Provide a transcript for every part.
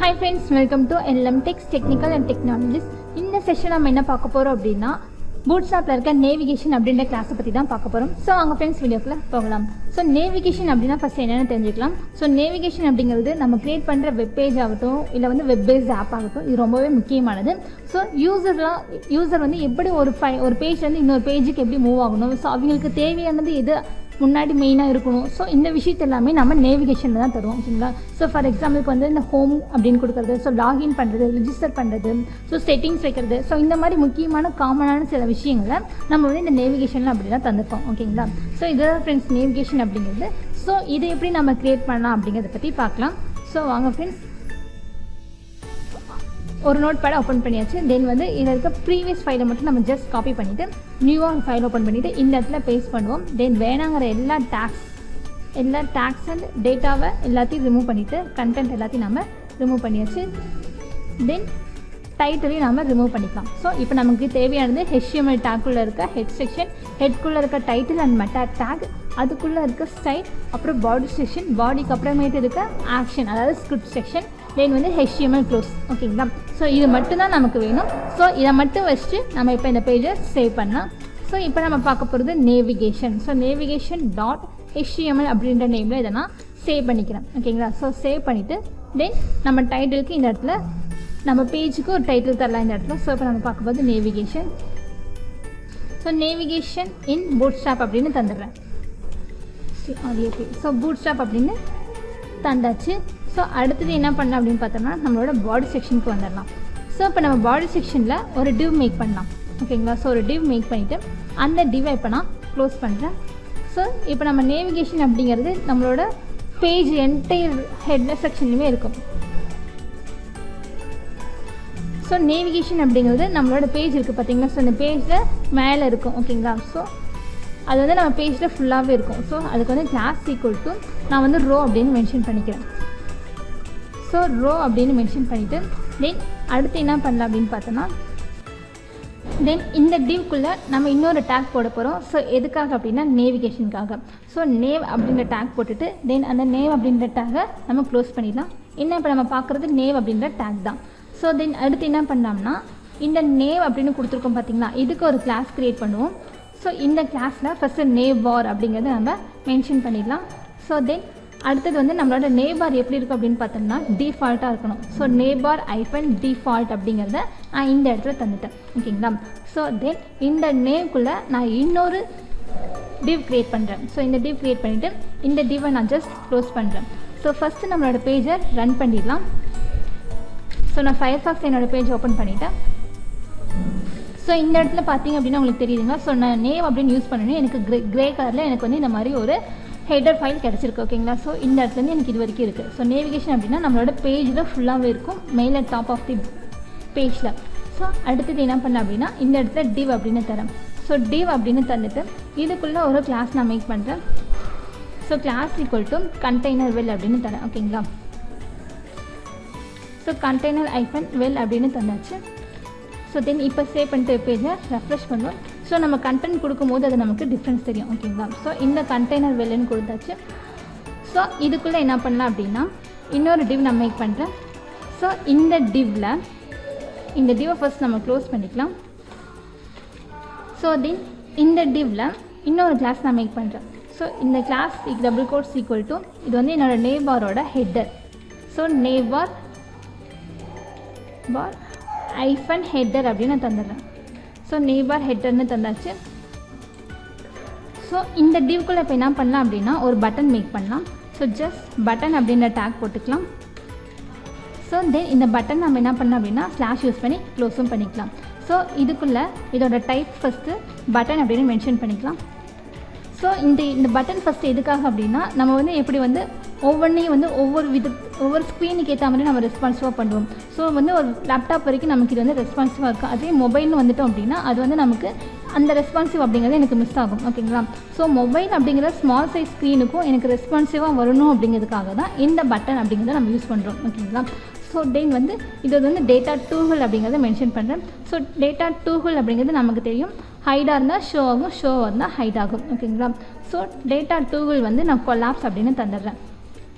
Hi friends, welcome to LM Techs Technical and Technologies. இந்த session நம்ம என்ன பார்க்க போறோம் அப்படினா Bootstrapல இருக்க நேவிகேஷன் அப்படிங்கற கிளாஸ் பத்தி தான் பார்க்க போறோம். சோ வாங்க फ्रेंड्स வீடியோக்குள்ள போகலாம். சோ நேவிகேஷன் அப்படினா ஃபர்ஸ்ட் என்னன்னு தெரிஞ்சுக்கலாம். சோ நேவிகேஷன் அப்படிங்கிறது நம்ம கிரியேட் பண்ற வெப் பேஜ் ஆகட்டும் இல்ல வந்து வெப் பேஸ்ட் ஆப் ஆகட்டும் இது ரொம்பவே முக்கியமானது. சோ யூசர் வந்து எப்படி ஒரு பேஜ்ல இருந்து இன்னொரு பேஜுக்கு எப்படி மூவ் ஆகணும். சோ அவங்களுக்கு தேவையானது எது முன்னாடி மெயினாக இருக்கணும். ஸோ இந்த விஷயத்தை எல்லாமே நம்ம நேவிகேஷனில் தான் தருவோம் ஓகேங்களா. ஸோ ஃபார் எக்ஸாம்பிளுக்கு வந்து இந்த ஹோம் அப்படின்னு கொடுக்குறது, ஸோ லாகின் பண்ணுறது, ரிஜிஸ்டர் பண்ணுறது, ஸோ செட்டிங்ஸ் வைக்கிறது, ஸோ இந்த மாதிரி முக்கியமான காமனான சில விஷயங்களை நம்ம வந்து இந்த நேவிகேஷனில் அப்படி தான் தந்துருக்கோம் ஓகேங்களா. ஸோ இதுதான் ஃப்ரெண்ட்ஸ் நேவிகேஷன் அப்படிங்கிறது. ஸோ இதை எப்படி நம்ம க்ரியேட் பண்ணலாம் அப்படிங்கிறத பற்றி பார்க்கலாம். ஸோ வாங்க ஃப்ரெண்ட்ஸ், ஒரு நோட் பேடை ஓப்பன் பண்ணியாச்சு. தென் வந்து இதில் இருக்க ப்ரீவியஸ் ஃபைலை மட்டும் நம்ம ஜஸ்ட் காப்பி பண்ணிவிட்டு நியூவாக ஃபைல் ஓப்பன் பண்ணிவிட்டு இந்த இடத்துல பேஸ்ட் பண்ணுவோம். தென் வேணாங்கிற எல்லா டேக்ஸ் அண்ட் டேட்டாவை எல்லாத்தையும் ரிமூவ் பண்ணிவிட்டு கண்டென்ட் எல்லாத்தையும் நம்ம ரிமூவ் பண்ணியாச்சு. தென் டைட்டிலையும் நம்ம ரிமூவ் பண்ணிக்கலாம். ஸோ இப்போ நமக்கு தேவையானது HTML டேக்குள்ளே இருக்க ஹெட் செக்ஷன், ஹெட்குள்ளே இருக்க டைட்டில் அண்ட் மெட்டா டேக், அதுக்குள்ளே இருக்க ஸ்டைல், அப்புறம் பாடி செக்ஷன், பாடிக்கு அப்புறமேட்டு இருக்க ஆக்ஷன் அதாவது ஸ்கிரிப்ட் செக்ஷன், தென் வந்து HTML க்ளோஸ் ஓகேங்களா. ஸோ இது மட்டும்தான் நமக்கு வேணும். ஸோ இதை மட்டும் வச்சுட்டு நம்ம இப்போ இந்த பேஜை சேவ் பண்ணலாம். ஸோ இப்போ நம்ம பார்க்க போகிறது நேவிகேஷன். ஸோ நேவிகேஷன் .html அப்படின்ற நேமில் இதை நான் சேவ் பண்ணிக்கிறேன் ஓகேங்களா. ஸோ சேவ் பண்ணிவிட்டு தென் நம்ம டைட்டிலுக்கு இந்த இடத்துல நம்ம பேஜுக்கு ஒரு டைட்டில் தரலாம் இந்த இடத்துல. ஸோ இப்போ நம்ம பார்க்கும்போது நேவிகேஷன். ஸோ நேவிகேஷன் இன் Bootstrap அப்படின்னு தந்துடுறேன். ஸோ Bootstrap அப்படின்னு தந்தாச்சு. ஸோ அடுத்தது என்ன பண்ணலாம் அப்படின்னு பார்த்தோம்னா நம்மளோட பாடி செக்ஷனுக்கு வந்துடலாம். ஸோ இப்போ நம்ம பாடி செக்ஷனில் ஒரு டிவ் மேக் பண்ணலாம் ஓகேங்களா. ஸோ ஒரு டிவ் மேக் பண்ணிவிட்டு அந்த டிவை இப்போ நான் க்ளோஸ் பண்ணுறேன். ஸோ இப்போ நம்ம நேவிகேஷன் அப்படிங்கிறது நம்மளோட பேஜ் என்டையர் ஹெட்ல செக்ஷன்லையுமே இருக்கும். ஸோ நேவிகேஷன் அப்படிங்கிறது நம்மளோட பேஜ் இருக்குது பார்த்தீங்களா. ஸோ இந்த பேஜில் மேலே இருக்கும் ஓகேங்களா. ஸோ அது வந்து நம்ம பேஜில் ஃபுல்லாகவே இருக்கும். ஸோ அதுக்கு வந்து கிளாஸ் ஈக்குவல் டு நான் வந்து ரோ அப்படின்னு மென்ஷன் பண்ணிக்கிறேன். ஸோ ரோ அப்படின்னு மென்ஷன் பண்ணிவிட்டு தென் அடுத்து என்ன பண்ணலாம் அப்படின்னு பார்த்தோன்னா தென் இந்த டிவ்க்குள்ளே நம்ம இன்னொரு டேக் போட போகிறோம். ஸோ எதுக்காக அப்படின்னா நேவிகேஷனுக்காக. ஸோ நேவ் அப்படின்ற டேக் போட்டுட்டு தென் அந்த நேவ் அப்படின்ற டேக்கை நம்ம க்ளோஸ் பண்ணிடலாம். இன்னும் இப்போ நம்ம பார்க்குறது நேவ் அப்படின்ற டேக் தான். ஸோ தென் அடுத்து என்ன பண்ணலாம்னா இந்த நேவ் அப்படின்னு கொடுத்துருக்கோம் பார்த்தீங்களா, இதுக்கு ஒரு கிளாஸ் க்ரியேட் பண்ணுவோம். ஸோ இந்த கிளாஸில் ஃபஸ்ட்டு navbar அப்படிங்கிறத நம்ம மென்ஷன் பண்ணிடலாம். ஸோ தென் அடுத்தது வந்து நம்மளோட navbar எப்படி இருக்கும் அப்படின்னு பார்த்தோம்னா டிஃபால்ட்டாக இருக்கணும். ஸோ navbar -default அப்படிங்கிறத நான் இந்த இடத்துல தந்துட்டேன் ஓகேங்களா. ஸோ தென் இந்த நேவ்க்குள்ளே நான் இன்னொரு டிவ் க்ரியேட் பண்ணுறேன். ஸோ இந்த டிவ் க்ரியேட் பண்ணிவிட்டு இந்த டிவை நான் ஜஸ்ட் க்ளோஸ் பண்ணுறேன். ஸோ ஃபஸ்ட்டு நம்மளோட பேஜை ரன் பண்ணிடலாம். ஸோ நான் ஃபயர்ஃபாக்ஸ் என்னோடய பேஜ் ஓப்பன் பண்ணிவிட்டேன். ஸோ இந்த இடத்துல பார்த்தீங்க அப்படின்னா உங்களுக்கு தெரியுதுங்க. ஸோ நான் நேவ் அப்படின்னு யூஸ் பண்ணணும். எனக்கு கிரே கலரில் எனக்கு வந்து இந்த மாதிரி ஒரு ஹெடர் ஃபைல் கிடச்சிருக்கு ஓகேங்களா. ஸோ இந்த இடத்துலேருந்து எனக்கு இது வரைக்கும் இருக்குது. ஸோ நேவிகேஷன் அப்படின்னா நம்மளோட பேஜில் ஃபுல்லாகவே இருக்கும், மேலே டாப் ஆஃப் தி பேஜில். ஸோ அடுத்தது என்ன பண்ண அப்படின்னா இந்த இடத்துல டிவ் அப்படின்னு தரேன். ஸோ டிவ் அப்படின்னு தந்துட்டு இதுக்குள்ளே ஒரு கிளாஸ் நான் மேக் பண்ணுறேன். So class equal to container well அப்படின்னு தரேன் ஓகேங்களா. ஸோ கண்டெய்னர் -வெல் அப்படின்னு தந்தாச்சு. ஸோ தென் இப்போ சேவ் பண்ணிட்டு பேஜை ரெஃப்ரெஷ் பண்ணுவோம். ஸோ நம்ம கண்டென்ட் கொடுக்கும்போது அது நமக்கு டிஃப்ரென்ஸ் தெரியும் ஓகேங்களா. ஸோ இந்த கண்டெய்னர் வெல்லுன்னு கொடுத்தாச்சு. ஸோ இதுக்குள்ளே என்ன பண்ணலாம் அப்படின்னா இன்னொரு டிவ் நான் மேக் பண்ணுறேன். ஸோ இந்த டிவை ஃபஸ்ட் நம்ம க்ளோஸ் பண்ணிக்கலாம். ஸோ தென் இந்த டிவில் இன்னொரு கிளாஸ் நான் மேக் பண்ணுறேன். ஸோ இந்த class double quotes equal to இது வந்து என்னோடய navbarோட ஹெட்டர். ஸோ navbar -header அப்படின்னு நான் தந்துடுறேன். ஸோ navbar ஹெட்டர்னு தந்தாச்சு. ஸோ இந்த டிவ்க்குள்ளே இப்போ என்ன பண்ணலாம் அப்படின்னா ஒரு பட்டன் மேக் பண்ணலாம். ஸோ ஜஸ்ட் பட்டன் அப்படின்ற டேக் போட்டுக்கலாம். ஸோ தென் இந்த பட்டன் நம்ம என்ன பண்ணலாம் அப்படின்னா ஸ்லாஷ் யூஸ் பண்ணி க்ளோஸும் பண்ணிக்கலாம். ஸோ இதுக்குள்ளே இதோட டைப் ஃபஸ்ட்டு பட்டன் அப்படின்னு மென்ஷன் பண்ணிக்கலாம். ஸோ இந்த பட்டன் ஃபஸ்ட்டு எதுக்காக அப்படின்னா நம்ம வந்து எப்படி வந்து ஒவ்வொன்றையும் வந்து ஒவ்வொரு ஸ்க்ரீனுக்கு ஏற்ற மாதிரி நம்ம ரெஸ்பான்சிவாக பண்ணுவோம். ஸோ வந்து ஒரு லேப்டாப் வரைக்கும் நமக்கு இது வந்து ரெஸ்பான்சிவாக இருக்கும். அதே மொபைல்னு வந்துட்டோம் அப்படின்னா அது வந்து நமக்கு அந்த ரெஸ்பான்சிவ் அப்படிங்கிறது எனக்கு மிஸ் ஆகும் ஓகேங்களா. ஸோ மொபைல் அப்படிங்கிற ஸ்மால் சைஸ் ஸ்க்ரீனுக்கும் எனக்கு ரெஸ்பான்சிவாக வரணும் அப்படிங்கிறதுக்காக தான் இந்த பட்டன் அப்படிங்கிறத நம்ம யூஸ் பண்ணுறோம் ஓகேங்களா. ஸோ தென் வந்து இது வந்து டேட்டா டூகுள் அப்படிங்கிறத மென்ஷன் பண்ணுறேன். ஸோ டேட்டா டூகுள் அப்படிங்கிறது நமக்கு தெரியும், ஹைடாக இருந்தால் ஷோ ஆகும், ஷோவாக இருந்தால் ஹைட் ஆகும் ஓகேங்களா. ஸோ டேட்டா டூகுள் வந்து நான் கொலாப்ஸ் அப்படின்னு தந்துடுறேன்.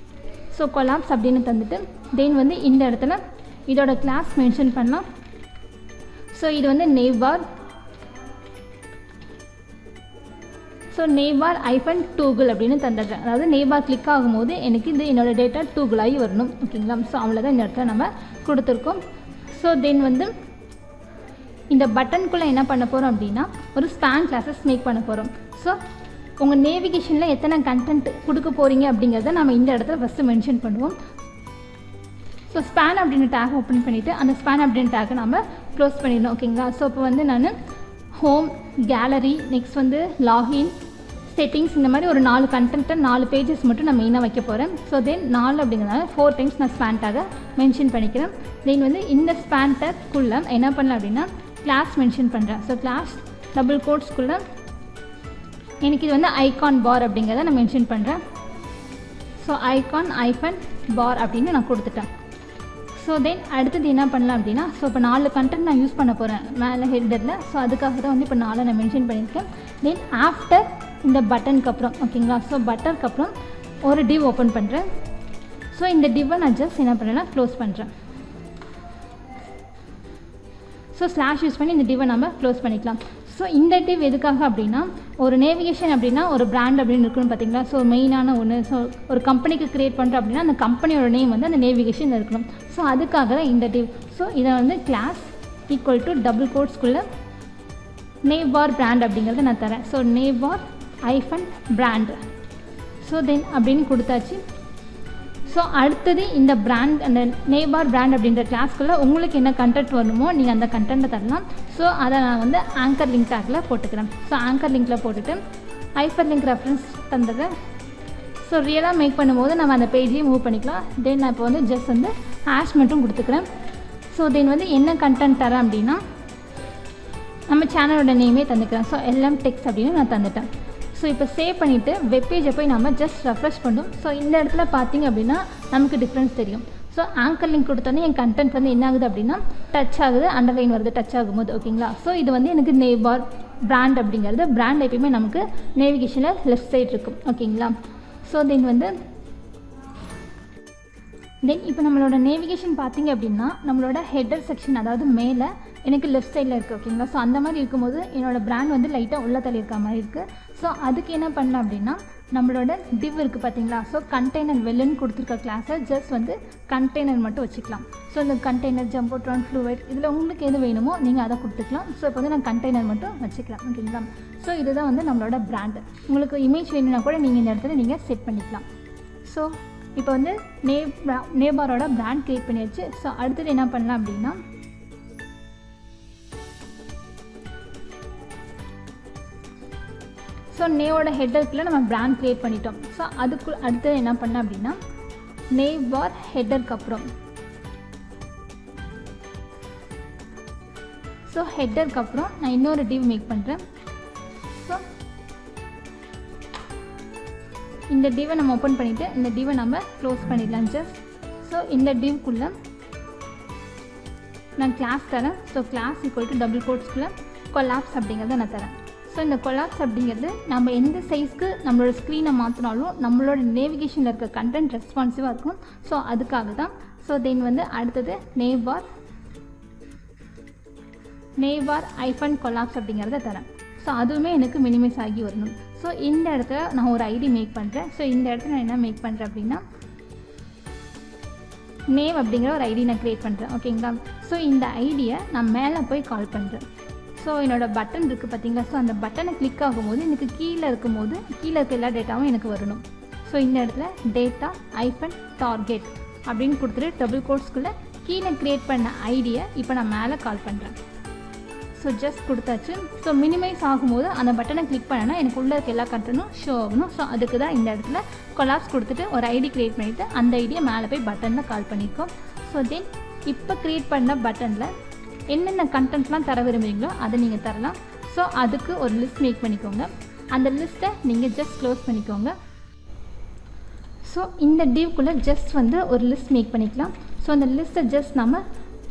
ஸோ கொலாப்ஸ் அப்படின்னு தந்துட்டு தென் வந்து இந்த இடத்துல இதோட கிளாஸ் மென்ஷன் பண்ணலாம். ஸோ இது வந்து navbar. ஸோ navbar ஐஃபன் டூகுள் அப்படின்னு தந்துடுறேன். அதாவது navbar கிளிக் ஆகும்போது எனக்கு இது என்னோடய டேட்டா டூகுள் ஆகி வரணும். ஓகேங்களா? ஸோ அவ்வளோதான் இந்த இடத்துல நம்ம கொடுத்துருக்கோம். ஸோ தென் வந்து இந்த பட்டனுக்குள்ளே என்ன பண்ண போகிறோம் அப்படின்னா ஒரு ஸ்பேன் கிளாஸஸ் மேக் பண்ண போகிறோம். ஸோ உங்கள் நேவிகேஷனில் எத்தனை கண்டென்ட் கொடுக்க போகிறீங்க அப்படிங்கிறத நம்ம இந்த இடத்துல ஃபஸ்ட்டு மென்ஷன் பண்ணுவோம். ஸோ ஸ்பேன் அப்படின்னு டேக் ஓப்பன் பண்ணிவிட்டு அந்த ஸ்பேன் அப்படின்னு டேக்கை நம்ம க்ளோஸ் பண்ணிடணும். ஓகேங்களா? ஸோ இப்போ வந்து நான் ஹோம், கேலரி, நெக்ஸ்ட் வந்து லாகின், செட்டிங்ஸ், இந்த மாதிரி ஒரு 4 கண்டென்ட்டை 4 பேஜஸ் மட்டும் நான் மெயினாக வைக்க போகிறேன். ஸோ தென் 4 அப்படிங்கிறதுனால 4 டைம்ஸ் நான் ஸ்பேன் டேக்கை மென்ஷன் பண்ணிக்கிறேன். தென் வந்து இந்த ஸ்பேன் டேக்குள்ளே என்ன பண்ணலாம் அப்படின்னா கிளாஸ் மென்ஷன் பண்ணுறேன். ஸோ கிளாஸ் டபுள் கோட்ஸ்குள்ளே எனக்கு இது வந்து ஐகான் பார் அப்படிங்கிறத நான் மென்ஷன் பண்ணுறேன். ஸோ ஐகான் ஐஃபன் பார் அப்படின்னு நான் கொடுத்துட்டேன். ஸோ தென் அடுத்தது என்ன பண்ணலாம் அப்படின்னா ஸோ இப்போ 4 கண்டென்ட் நான் யூஸ் பண்ண போகிறேன் மேலே ஹெட்டரில். ஸோ அதுக்காக தான் வந்து இப்போ 4 நான் மென்ஷன் பண்ணியிருக்கேன். தென் ஆஃப்டர் இந்த பட்டனுக்கு அப்புறம் ஓகேங்களா? ஸோ பட்டனுக்கு அப்புறம் ஒரு டிவ் ஓப்பன் பண்ணுறேன். ஸோ இந்த டிவ்வை நான் ஜஸ்ட் என்ன பண்ணுறேன்னா க்ளோஸ் பண்ணுறேன். ஸோ ஸ்லாஷ் யூஸ் பண்ணி இந்த டிவ்வை நம்ம க்ளோஸ் பண்ணிக்கலாம். ஸோ இந்த டிவ் எதுக்காக அப்படின்னா ஒரு நேவிகேஷன் அப்படின்னா ஒரு பிராண்ட் அப்படின்னு இருக்குன்னு பார்த்தீங்களா? ஸோ மெயினான ஒன்று. ஸோ ஒரு கம்பெனிக்கு க்ரியேட் பண்ணுறோம் அப்படின்னா அந்த கம்பெனியோட நேம் வந்து அந்த நேவிகேஷன் இருக்கணும். ஸோ அதுக்காக தான் இந்த டிவ். ஸோ இதை வந்து கிளாஸ் ஈக்குவல் டு டபுள் கோட்ஸ்குள்ளே navbar பிராண்ட் அப்படிங்கிறத நான் தரேன். So navbar hyphen brand. So then அப்படின்னு கொடுத்தாச்சு. ஸோ அடுத்தது இந்த பிராண்ட் அந்த navbar பிராண்ட் அப்படின்ற கிளாஸ்க்குள்ளே உங்களுக்கு என்ன கண்டென்ட் வரணுமோ நீங்கள் அந்த கண்டென்ட்டை தரலாம். ஸோ அதை நான் வந்து ஆங்கர் லிங்க் டேக்கில் போட்டுக்கிறேன். ஸோ ஆங்கர் லிங்க்கில் போட்டுட்டு ஹைப்பர் லிங்க் ரெஃபரன்ஸ் தந்துடுறேன். ஸோ ரியலாக மேக் பண்ணும்போது நம்ம அந்த பேஜையும் மூவ் பண்ணிக்கலாம். தென் நான் இப்போ வந்து ஜஸ்ட் வந்து ஹேஷ் மட்டும் கொடுத்துக்கிறேன். ஸோ தென் வந்து என்ன கண்டென்ட் தரேன் அப்படின்னா நம்ம சேனலோட நேமே தந்துக்கிறேன். ஸோ LM டெக்ஸ்ட் அப்படின்னு நான் தந்துட்டேன். ஸோ இப்போ சேவ் பண்ணிவிட்டு வெப்பேஜை போய் நம்ம ஜஸ்ட் ரெஃப்ரெஷ் பண்ணும். ஸோ இந்த இடத்துல பார்த்திங்க அப்படின்னா நமக்கு டிஃப்ரென்ஸ் தெரியும். ஸோ ஆங்கர் லிங்க் கொடுத்தோன்னே என் கண்டென்ட் வந்து என்ன ஆகுது அப்படின்னா டச் ஆகுது, அண்டர்லைன் வருது டச் ஆகும்போது. ஓகேங்களா? ஸோ இது வந்து எனக்கு navbar பிராண்ட் அப்படிங்கிறது பிராண்ட் எப்பயுமே நமக்கு நேவிகேஷனில் லெஃப்ட் சைட் இருக்கும். ஓகேங்களா? ஸோ தென் இப்போ நம்மளோட நேவிகேஷன் பார்த்திங்க அப்படின்னா நம்மளோட ஹெட்டர் செக்ஷன் அதாவது மேலே எனக்கு லெஃப்ட் சைடில் இருக்குது. ஓகேங்களா? ஸோ அந்த மாதிரி இருக்கும்போது என்னோடய பிராண்ட் வந்து லைட்டாக உள்ள தள்ளியிருக்க மாதிரி இருக்குது. ஸோ அதுக்கு என்ன பண்ணலாம் அப்படின்னா நம்மளோட டிவ் இருக்குது பார்த்தீங்களா? ஸோ கண்டெய்னர் வெல்லுன்னு கொடுத்துருக்க கிளாஸை ஜஸ்ட் வந்து கண்டெய்னர் மட்டும் வச்சுக்கலாம். ஸோ இந்த கண்டெய்னர் ஜம்போட்ரான் ஃப்ளூவைட் இதில் உங்களுக்கு எது வேணுமோ நீங்கள் அதை கொடுத்துக்கலாம். ஸோ இப்போ வந்து நான் கண்டெய்னர் மட்டும் வச்சுக்கலாம். ஓகேங்களா? ஸோ இதுதான் வந்து நம்மளோட பிராண்டு. உங்களுக்கு இமேஜ் வேணும்னா கூட நீங்கள் இந்த இடத்துல நீங்கள் செட் பண்ணிக்கலாம். ஸோ இப்போ வந்து navbarோட பிராண்ட் க்ரியேட் பண்ணியாச்சு. ஸோ அடுத்தது என்ன பண்ணலாம் அப்படின்னா ஸோ நேவோட ஹெட்டருக்குள்ளே நம்ம பிராண்ட் க்ரியேட் பண்ணிட்டோம். ஸோ அதுக்கு அடுத்தது என்ன பண்ணேன் அப்படின்னா navbar ஹெட்டருக்கு அப்புறம் ஸோ ஹெட்டருக்கு அப்புறம் நான் இன்னொரு டிவ் மேக் பண்ணுறேன். ஸோ இந்த டிவை நம்ம ஓப்பன் பண்ணிவிட்டு இந்த டிவை நம்ம க்ளோஸ் பண்ணிடலாம் ஜஸ்ட். ஸோ இந்த டிவ்க்குள்ளே நான் கிளாஸ் தரேன். So class equal to double கோட்ஸ்குள்ளே கொலாப்ஸ் அப்படிங்கிறத நான் தரேன். ஸோ இந்த கொலாப்ஸ் அப்படிங்கிறது நம்ம எந்த சைஸ்க்கு நம்மளோட ஸ்க்ரீனை மாற்றினாலும் நம்மளோட நேவிகேஷனில் இருக்க கண்டென்ட் ரெஸ்பான்சிவாக இருக்கும். ஸோ அதுக்காக தான். ஸோ தென் வந்து அடுத்தது navbar ஐஃபன் கொலாப்ஸ் அப்படிங்கிறத தரேன். ஸோ அதுவுமே எனக்கு மினிமைஸ் ஆகி வரணும். ஸோ இந்த இடத்துல நான் ஒரு ஐடி மேக் பண்ணுறேன். ஸோ இந்த இடத்துல நான் என்ன மேக் பண்ணுறேன் அப்படின்னா நேவ் அப்படிங்கிற ஒரு ஐடி நான் க்ரியேட் பண்ணுறேன். ஓகேங்களா? ஸோ இந்த ஐடியை நான் மேலே போய் கால் பண்ணுறேன். ஸோ என்னோடய பட்டன் இருக்குது பார்த்தீங்களா? ஸோ அந்த பட்டனை கிளிக் ஆகும்போது எனக்கு கீழே இருக்க எல்லா டேட்டாவும் எனக்கு வரணும். ஸோ இந்த இடத்துல டேட்டா ஐஃபன் டார்கெட் அப்படின்னு கொடுத்துட்டு டபுள் கோட்ஸ்குள்ளே கீழே க்ரியேட் பண்ண ஐடியை இப்போ நான் மேலே கால் பண்ணுறேன். ஸோ ஜஸ்ட் கொடுத்தாச்சு. ஸோ மினிமைஸ் ஆகும்போது அந்த பட்டனை கிளிக் பண்ணனா எனக்கு உள்ளே இருக்க எல்லா கண்டென்ட்டும் ஷோ ஆகணும். ஸோ அதுக்கு தான் இந்த இடத்துல கொலாப்ஸ் கொடுத்துட்டு ஒரு ஐடி க்ரியேட் பண்ணிவிட்டு அந்த ஐடியை மேலே போய் பட்டனில் கால் பண்ணியிருக்கோம். ஸோ தென் இப்போ க்ரியேட் பண்ண பட்டனில் என்னென்ன கண்டென்ட்லாம் தர விரும்புகிறீங்களோ அதை நீங்கள் தரலாம். ஸோ அதுக்கு ஒரு லிஸ்ட் மேக் பண்ணிக்கோங்க. அந்த லிஸ்ட்டை நீங்கள் ஜஸ்ட் க்ளோஸ் பண்ணிக்கோங்க. ஸோ இந்த டிவ்க்குள்ளே ஜஸ்ட் வந்து ஒரு லிஸ்ட் மேக் பண்ணிக்கலாம். ஸோ அந்த லிஸ்ட்டை ஜஸ்ட் நம்ம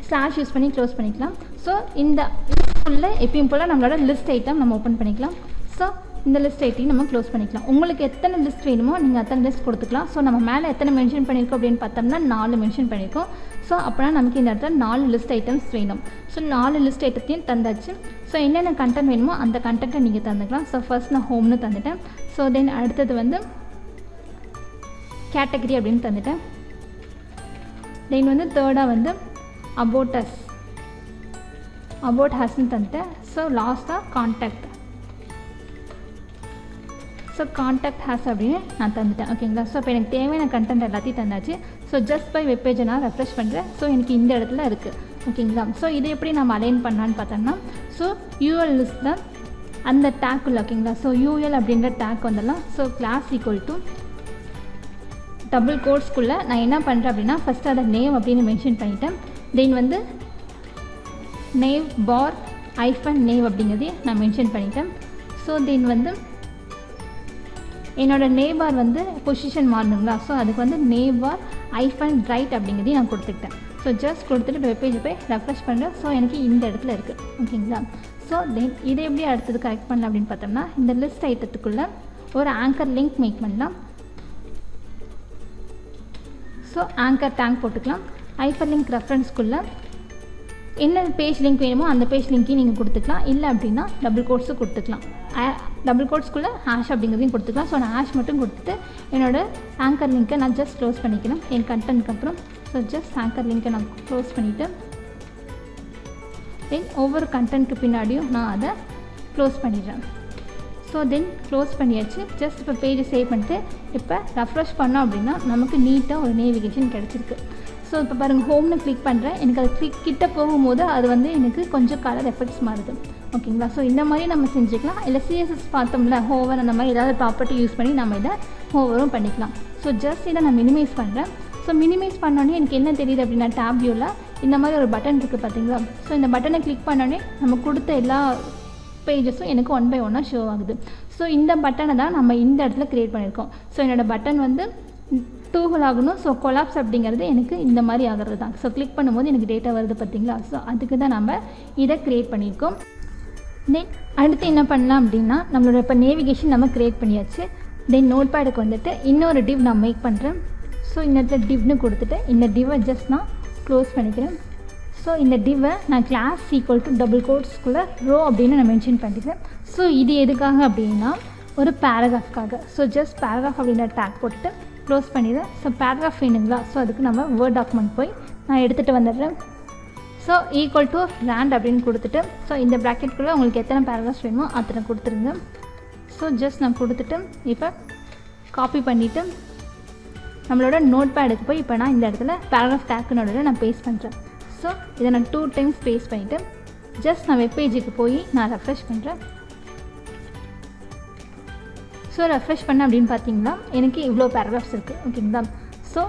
ஸ்லாஷ் யூஸ் பண்ணி க்ளோஸ் பண்ணிக்கலாம். ஸோ இந்த லிஸ்ட்டுக்குள்ளே எப்பயும் போல் நம்மளோட லிஸ்ட் ஐட்டம் நம்ம ஓப்பன் பண்ணிக்கலாம். ஸோ இந்த லிஸ்ட் ஐட்டையும் நம்ம க்ளோஸ் பண்ணிக்கலாம். உங்களுக்கு எத்தனை லிஸ்ட் வேணுமோ நீங்கள் அத்தனை லிஸ்ட் கொடுத்துக்கலாம். ஸோ நம்ம மேலே எத்தனை மென்ஷன் பண்ணியிருக்கோம் அப்படின்னு பார்த்தோம்னா 4 மென்ஷன் பண்ணியிருக்கோம். ஸோ அப்போனா நமக்கு இந்த இடத்துல 4 லிஸ்ட் ஐட்டம்ஸ் வேணும். ஸோ 4 லிஸ்ட் ஐட்டத்தையும் தந்தாச்சு. ஸோ என்னென்ன கண்டென்ட் வேணுமோ அந்த கண்டென்ட்டை நீங்கள் தந்துக்கலாம். ஸோ ஃபர்ஸ்ட் நான் ஹோம்னு தந்துட்டேன். ஸோ தென் அடுத்தது வந்து கேட்டகரி அப்படின்னு தந்துட்டேன். தென் வந்து தேர்டாக வந்து அபவுட் ஹஸ்ன்னு தந்துட்டேன். ஸோ லாஸ்ட்டாக கான்டாக்ட். ஸோ கான்டாக்ட் ஹேஸ் அப்படின்னு நான் தந்துட்டேன். ஓகேங்களா. ஸோ இப்போ எனக்கு தேவையான கண்டென்ட் எல்லாத்தையும் தந்தாச்சு. ஸோ ஜஸ்ட் பை வெப்பேஜை நான் ரெஃப்ரெஷ் பண்ணுறேன். ஸோ எனக்கு இந்த இடத்துல இருக்குது. ஓகேங்களா. ஸோ இதை எப்படி நம்ம அலைன் பண்ணலான்னு பார்த்தோம்னா ஸோ யூஎல் லிஸ்ட் தான் அந்த டேக் உள்ள. ஓகேங்களா. ஸோ யூஎல் அப்படின்ற டேக் வந்துடலாம். So class equal to double கோட்ஸ்க்குள்ளே நான் என்ன பண்ணுறேன் அப்படின்னா ஃபஸ்ட்டு அதை நேம் அப்படின்னு மென்ஷன் பண்ணிட்டேன். தென் வந்து நேவ் பார் ஐஃபன் நேவ் அப்படிங்கிறதையும் நான் மென்ஷன் பண்ணிட்டேன். ஸோ தென் வந்து என்னோடய நேபார் வந்து பொசிஷன் மாறணுங்களா. ஸோ அதுக்கு வந்து நேபார் ஐஃபன் ரைட் அப்படிங்கிறதையும் நான் கொடுத்துக்கிட்டேன். ஸோ ஜஸ்ட் கொடுத்துட்டு வெப்பேஜை போய் ரெஃப்ரெஷ் பண்ணுறேன். ஸோ எனக்கு இந்த இடத்துல இருக்குது. ஓகேங்களா. ஸோ தென் இதை எப்படி அடுத்தது கரெக்ட் பண்ணலாம் அப்படின்னு பார்த்தோம்னா இந்த லிஸ்ட் ஐட்டத்துக்குள்ளே ஒரு ஆங்கர் லிங்க் மேக் பண்ணலாம். ஸோ ஆங்கர் டேங்க் போட்டுக்கலாம். ஹைப்பர் லிங்க் ரெஃபரன்ஸ்க்குள்ளே என்ன பேஜ் லிங்க் வேணுமோ அந்த பேஜ் லிங்க்கையும் நீங்கள் கொடுத்துக்கலாம். இல்லை அப்படின்னா டபுள் கோட்ஸும் கொடுத்துக்கலாம். டபுள் கோட்ஸ்க்குள்ளே ஹேஷ் அப்படிங்கிறதையும் கொடுத்துக்கலாம். ஸோ நான் ஹேஷ் மட்டும் கொடுத்துட்டு என்னோடய ஆங்கர் லிங்க்கை நான் ஜஸ்ட் க்ளோஸ் பண்ணிக்கிறேன் என் கண்டென்ட்க்கு அப்புறம். ஸோ ஜஸ்ட் ஆங்கர் லிங்க்கை நான் க்ளோஸ் பண்ணிவிட்டு தென் ஒவ்வொரு கண்டென்ட்க்கு பின்னாடியும் நான் அதை க்ளோஸ் பண்ணிடுறேன். ஸோ தென் க்ளோஸ் பண்ணியாச்சு. ஜஸ்ட் இப்போ பேஜை சேவ் பண்ணிட்டு இப்போ ரெஃப்ரெஷ் பண்ணோம் அப்படின்னா நமக்கு நீட்டாக ஒரு நேவிகேஷன் கிடச்சிருக்கு. ஸோ இப்போ பாருங்கள் ஹோம்னு கிளிக் பண்ணுறேன். எனக்கு அது கிட்ட போகும்போது அது வந்து எனக்கு கொஞ்சம் கலர் எஃபெக்ட்ஸ் மாறுது. ஓகேங்களா. ஸோ இந்த மாதிரி நம்ம செஞ்சுக்கலாம். இல்லை சிஎஸ்எஸ் பார்த்தோம்ல ஹோவர் அந்த மாதிரி ஏதாவது ப்ராப்பர்ட்டி யூஸ் பண்ணி நம்ம இதை ஹோவரும் பண்ணிக்கலாம். ஸோ ஜஸ்ட் இதை நான் மினிமைஸ் பண்ணுறேன். ஸோ மினிமைஸ் பண்ணோடனே எனக்கு என்ன தெரியுது அப்படின்னா டேப் வியூவில் இந்த மாதிரி ஒரு பட்டன் இருக்குது பார்த்தீங்களா. ஸோ இந்த பட்டனை கிளிக் பண்ணோடனே நம்ம கொடுத்த எல்லா பேஜஸும் எனக்கு 1 by 1 ஷோ ஆகுது. ஸோ இந்த பட்டனை தான் நம்ம இந்த இடத்துல க்ரியேட் பண்ணியிருக்கோம். ஸோ என்னோடய பட்டன் வந்து டூஹல் ஆகணும். ஸோ கொலாப்ஸ் அப்படிங்கிறது எனக்கு இந்த மாதிரி ஆகிறது தான். ஸோ கிளிக் பண்ணும்போது எனக்கு டேட்டா வருது பார்த்தீங்களா. ஸோ அதுக்கு தான் நம்ம இதை க்ரியேட் பண்ணியிருக்கோம். தென் அடுத்து என்ன பண்ணலாம் அப்படின்னா நம்மளோட இப்போ நேவிகேஷன் நம்ம க்ரியேட் பண்ணியாச்சு. தென் நோட் பேடுக்கு வந்துட்டு இன்னொரு டிவ் நான் மேக் பண்ணுறேன். ஸோ இந்த இடத்துல டிவ்னு கொடுத்துட்டு இந்த டிவ்வை ஜஸ்ட் நான் க்ளோஸ் பண்ணிக்கிறேன். ஸோ இந்த டிவ்வை நான் கிளாஸ் ஈக்குவல் டு டபுள் கோட்ஸ்க்குள்ளே ரோ அப்படின்னு நான் மென்ஷன் பண்ணிக்கிறேன். ஸோ இது எதுக்காக அப்படின்னா ஒரு பேராகிராஃப்காக. ஸோ ஜஸ்ட் பேராகிராஃப் அப்படின்ற டேக் போட்டுட்டு க்ளோஸ் பண்ணிடுறேன். ஸோ பேராகிராஃப் வேணுங்களா. ஸோ அதுக்கு நம்ம வேர்ட் டாக்குமெண்ட் போய் நான் எடுத்துகிட்டு வந்துடுறேன். ஸோ ஈக்குவல் டு ரேண்ட் அப்படின்னு கொடுத்துட்டு ஸோ இந்த ப்ராக்கெட்டுக்குள்ளே உங்களுக்கு எத்தனை பேராகிராஃப்ஸ் வேணுமோ அத்தனை கொடுத்துருங்க. ஸோ ஜஸ்ட் நான் கொடுத்துட்டு இப்போ காப்பி பண்ணிவிட்டு நம்மளோட நோட் பேடுக்கு போய் இப்போ நான் இந்த இடத்துல பேராகிராஃப் டேக்குனோட நான் பேஸ்ட் பண்ணுறேன். ஸோ இதை நான் 2 times பேஸ்ட் பண்ணிவிட்டு ஜஸ்ட் நான் வெப்பேஜுக்கு போய் நான் ரெஃப்ரெஷ் பண்ணுறேன். ஸோ ரெஃப்ரெஷ் பண்ண அப்படின்னு பார்த்தீங்கன்னா எனக்கு இவ்வளோ பேராகிராஃப்ஸ் இருக்குது. ஓகேங்களா. ஸோ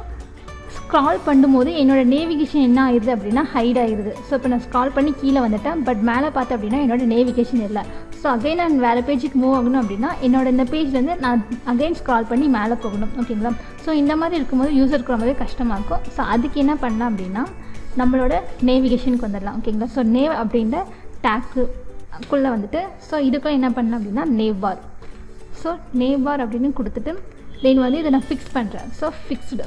ஸ்க்ரால் பண்ணும்போது என்னோடய நேவிகேஷன் என்ன ஆயிடுது அப்படின்னா ஹைட் ஆகிடுது. ஸோ இப்போ நான் ஸ்க்ரால் பண்ணி கீழே வந்துட்டேன். பட் மேலே பார்த்தேன் அப்படின்னா என்னோடய நேவிகேஷன் இல்லை. ஸோ அகைன் நான் வேறு பேஜுக்கு மூவ் ஆகணும் அப்படின்னா என்னோடய இந்த பேஜ்லேருந்து நான் அகைன் ஸ்க்ரால் பண்ணி மேலே போகணும். ஓகேங்களா. ஸோ இந்த மாதிரி இருக்கும்போது யூஸருக்கு ரொம்பவே கஷ்டமாக இருக்கும். ஸோ அதுக்கு என்ன பண்ணலாம் அப்படின்னா நம்மளோட நேவிகேஷனுக்கு வந்துடலாம். ஓகேங்களா. ஸோ நேவ் அப்படின்ற டேக்குள்ளே வந்துட்டு ஸோ இதுக்குள்ளே என்ன பண்ணலாம் அப்படின்னா நேவ்பார். ஸோ நேவ்பார் அப்படின்னு கொடுத்துட்டு தென் வந்து இதை நான் ஃபிக்ஸ் பண்ணுறேன். So fixed.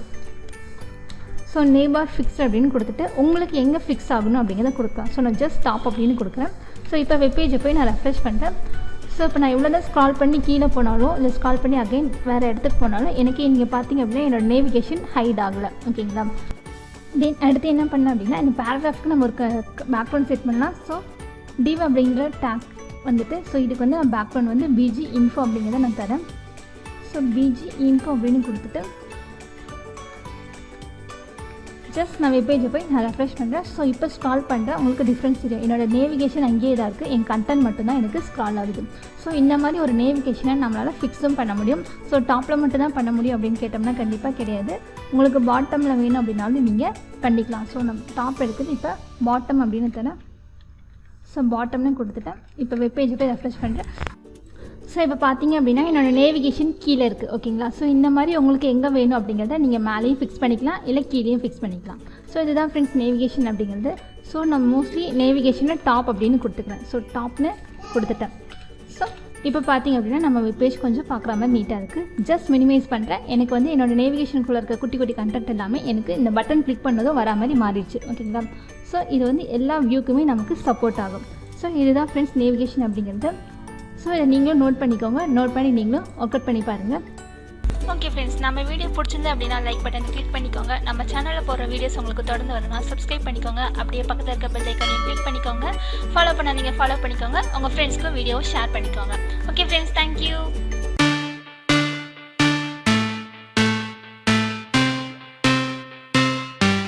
So navbar fixed அப்படின்னு கொடுத்துட்டு உங்களுக்கு எங்கே ஃபிக்ஸ் ஆகணும் அப்படிங்கிறத கொடுக்கலாம். ஸோ நான் ஜஸ்ட் ஸ்டாப் அப்படின்னு கொடுக்குறேன். ஸோ இப்போ வெப்பேஜை போய் நான் ரெஃப்ரெஷ் பண்ணுறேன். ஸோ இப்போ நான் எவ்வளோ தான் ஸ்க்ரால் பண்ணி கீழே போனாலும் இல்லை ஸ்க்ரால் பண்ணி அகைன் வேறு இடத்துக்கு போனாலும் எனக்கு இங்கே பார்த்தீங்க அப்படின்னா என்னோடய நேவிகேஷன் ஹைட் ஆகலை. ஓகேங்களா. தென் அடுத்து என்ன பண்ணலாம் அப்படின்னா இந்த பேராகிராஃப்க்கு நம்ம ஒரு பேக்ரவுண்ட் செட் பண்ணலாம். ஸோ டிவ் அப்படிங்கிற டேக் வந்துட்டு ஸோ இதுக்கு வந்து நான் பேக்ரவுண்ட் வந்து பிஜி இன்ஃபோ அப்படிங்கிறத நான் தரேன். ஸோ பிஜி இன்ஃபோ அப்படின்னு கொடுத்துட்டு ஜஸ்ட் நான் வெப்பேஜை போய் நான் ரெஃப்ரெஷ் பண்ணுறேன். ஸோ இப்போ ஸ்க்ரால் பண்ணுறேன். உங்களுக்கு டிஃப்ரென்ஸ் தெரியும். என்னோடய நேவிகேஷன் அங்கேயே தான் இருக்குது. என் கண்டென்ட் மட்டும்தான் எனக்கு ஸ்க்ரால் ஆகுது. ஸோ இந்த மாதிரி ஒரு நேவிகேஷனை நம்மளால் ஃபிக்ஸும் பண்ண முடியும். ஸோ டாப்பில் மட்டும் தான் பண்ண முடியும் அப்படின்னு கேட்டோம்னா கண்டிப்பாக கிடையாது. உங்களுக்கு பாட்டமில் வேணும் அப்படின்னாலும் நீங்கள் பண்ணிக்கலாம். ஸோ நம்ம டாப் எடுக்குது. இப்போ பாட்டம் அப்படின்னு தரேன். ஸோ பாட்டம்னு கொடுத்துட்டேன். இப்போ வெப்பேஜை போய் ரெஃப்ரெஷ் பண்ணுறேன். ஸோ இப்போ பார்த்தீங்க அப்படின்னா என்னோடய நேவிகேஷன் கீழே இருக்குது. ஓகேங்களா. ஸோ இந்த மாதிரி உங்களுக்கு எங்கே வேணும் அப்படிங்கிறத நீங்கள் மேலேயும் ஃபிக்ஸ் பண்ணிக்கலாம் இல்லை கீழேயும் ஃபிக்ஸ் பண்ணிக்கலாம். ஸோ இதுதான் ஃப்ரெண்ட்ஸ் நேவிகேஷன் அப்படிங்கிறது. ஸோ நான் மோஸ்ட்லி நேவிகேஷனில் டாப் அப்படின்னு கொடுத்துக்கிறேன். ஸோ டாப்னு கொடுத்துட்டேன். ஸோ இப்போ பார்த்தீங்க அப்படின்னா நம்ம பேஜ் கொஞ்சம் பார்க்குற மாதிரி நீட்டாக இருக்குது. ஜஸ்ட் மினிமைஸ் பண்ணுறேன். எனக்கு வந்து என்னோடய நேவிகேஷனுக்குள்ளே இருக்க குட்டி குட்டி கண்டென்ட் எல்லாமே எனக்கு இந்த பட்டன் கிளிக் பண்ணதும் வரா மாதிரி மாறிடுச்சு. ஓகேங்களா? ஸோ இது வந்து எல்லா வியூக்குமே நமக்கு சப்போர்ட் ஆகும். ஸோ இதுதான் ஃப்ரெண்ட்ஸ் நேவிகேஷன் அப்படிங்கிறது. ஸோ இதை நீங்களும் நோட் பண்ணிக்கோங்க. நோட் பண்ணி நீங்களும் ஒர்க் அவுட் பண்ணி பாருங்கள். ஓகே ஃப்ரெண்ட்ஸ், நம்ம வீடியோ பிடிச்சிருந்து அப்படின்னா லைக் பட்டன் கிளிக் பண்ணிக்கோங்க. நம்ம சேனலில் போகிற வீடியோஸ் உங்களுக்கு தொடர்ந்து வரணும்னா சப்ஸ்கிரைப் பண்ணிக்கோங்க. அப்படியே பக்கத்தில் இருக்க பெல் ஐக்கானையும் கிளிக் பண்ணிக்கோங்க. ஃபாலோ பண்ண நீங்கள் ஃபாலோ பண்ணிக்கோங்க. உங்கள் ஃப்ரெண்ட்ஸ்க்கும் வீடியோவை ஷேர் பண்ணிக்கோங்க. Okay friends, thank you.